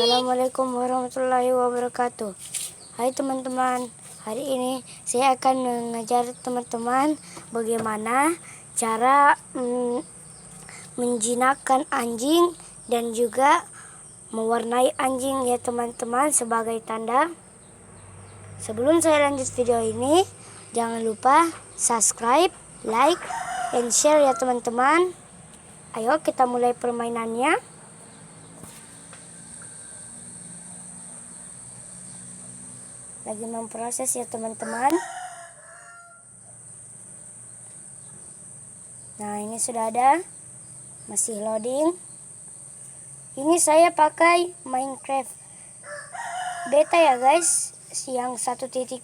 Assalamualaikum warahmatullahi wabarakatuh. Hai teman-teman, hari ini saya akan mengajar teman-teman bagaimana cara menjinakkan anjing dan juga mewarnai anjing ya teman-teman sebagai tanda. Sebelum saya lanjut video ini, jangan lupa subscribe, like, dan share ya teman-teman. Ayo kita mulai permainannya. Lagi memproses ya teman-teman. Nah, ini sudah ada, masih loading. Ini saya pakai Minecraft beta ya guys, yang 1.13.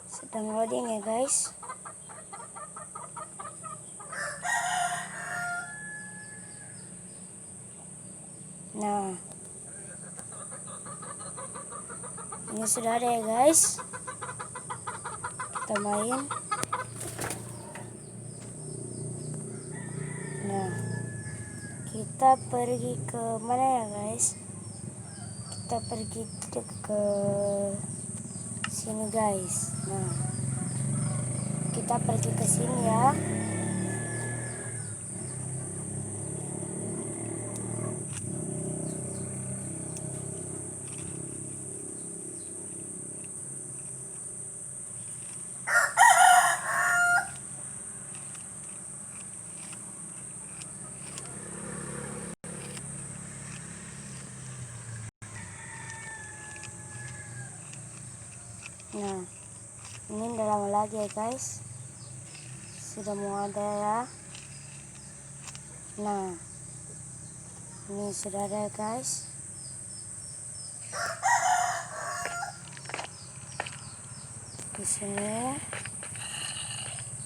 Sedang loading ya guys. Nah, ini sudah ada ya guys. Kita main. Nah, kita pergi ke mana ya guys? Kita pergi ke sini guys. Nah, kita pergi ke sini ya. Nah, ini udah lama lagi ya guys. Sudah mau ada ya. Nah, ini sudah ada guys. Di sini.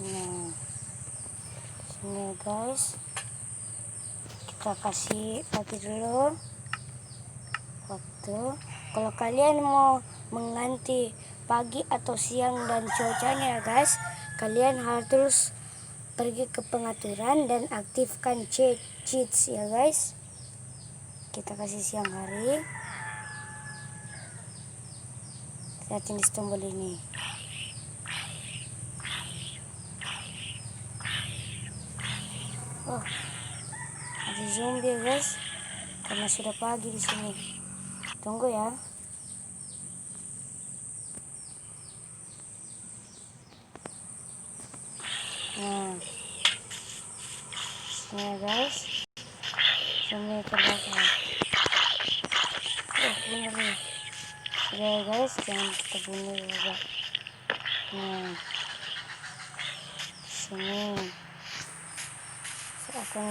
Nah, sini guys. Kita kasih lagi dulu waktu. Kalau kalian mau mengganti pagi atau siang dan cuacanya ya guys, kalian harus pergi ke pengaturan dan aktifkan cheats ya guys. Kita kasih siang hari. Lihat ini tombol ini. Oh, ada zombie ya guys, karena sudah pagi di sini. Tunggu ya. Nah, sini ya guys. Zombie terbakar. Oh, bener nih. Sudah ya guys, jangan kita bunuh ya. Nah, sini. Saya akan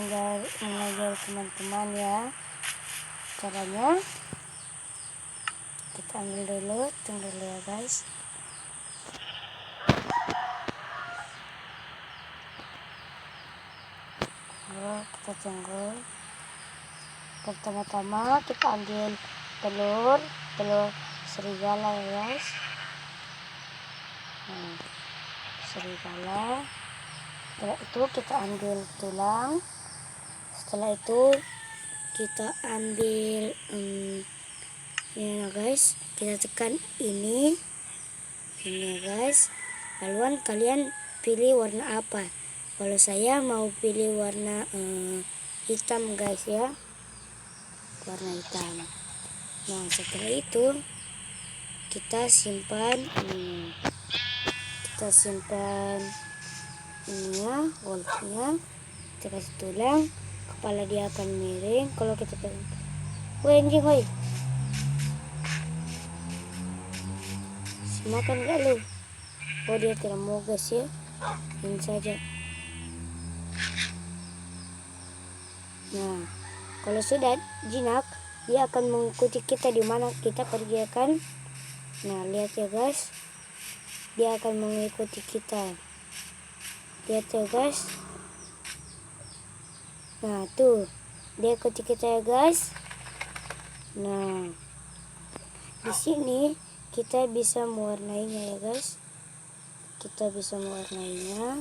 mengajar teman-teman ya caranya. Kita ambil dulu, tunggu dulu ya guys. Kita tunggu. Pertama-tama kita ambil telur serigala ya guys. Nah, serigala. Setelah itu kita ambil tulang. Setelah itu kita ambil ini ya guys. Kita tekan ini ya guys. Lalu kalian pilih warna apa? Kalau saya mau pilih warna hitam guys ya, warna hitam. Nah, setelah itu kita simpan ininya, wolfnya. Kita kasih tulang, kepala dia akan miring. Kalau kita pengen, woi anjing woi, makan gak lu? Oh, dia tidak mau guys ya, ini saja. Nah, kalau sudah jinak, dia akan mengikuti kita di mana kita pergi akan. Nah, lihat ya guys, dia akan mengikuti kita. Lihat ya guys. Nah, tuh dia ikuti kita ya guys. Nah, di sini kita bisa mewarnainya ya guys. Kita bisa mewarnainya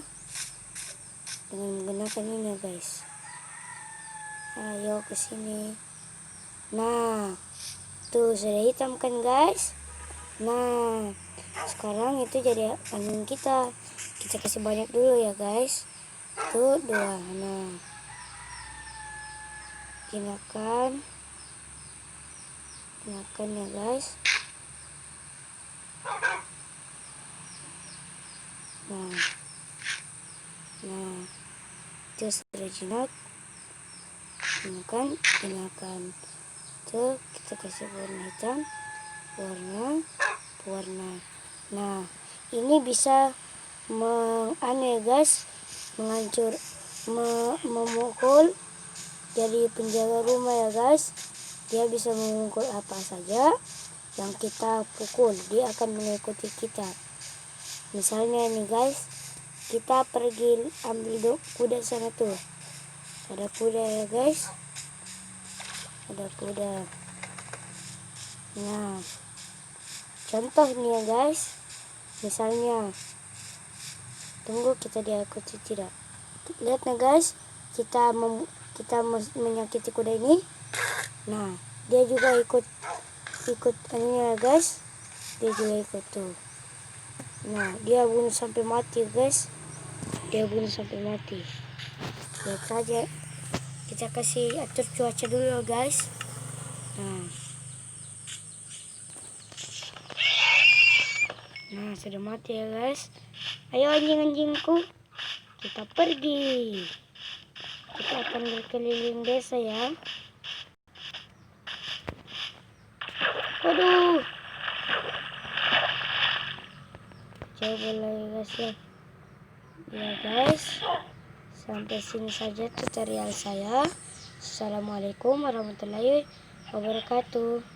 dengan menggunakan ini ya guys. Ayo ke sini. Nah, tuh sudah hitam kan guys. Nah, sekarang itu jadi angin kita. Kita kasih banyak dulu ya guys. Tuh 2. Nah, gunakan ya guys. Nah, itu sudah jinak. Gunakan. Tuh kita kasih warna hitam, warna. Nah, ini bisa ya guys, memukul jadi penjaga rumah ya guys. Dia bisa memukul apa saja yang kita pukul, dia akan mengikuti kita. Misalnya nih guys, kita pergi ambil kuda sana tuh. Ada kuda ya guys. Ada kuda. Nah, contoh nih ya guys. Misalnya, tunggu kita diikuti tidak. Lihat nih guys, kita menyakiti kuda ini. Nah, dia juga ikut ininya guys. Dia juga ikut tuh. Nah, dia bunuh sampai mati guys. Lihat saja. Kita kasih atur cuaca dulu guys. Nah, sudah mati ya guys. Ayo anjing-anjingku, kita pergi. Kita akan berkeliling desa ya. Waduh, coba lagi guys ya. Ya guys, sampai sini saja tutorial saya. Assalamualaikum warahmatullahi wabarakatuh.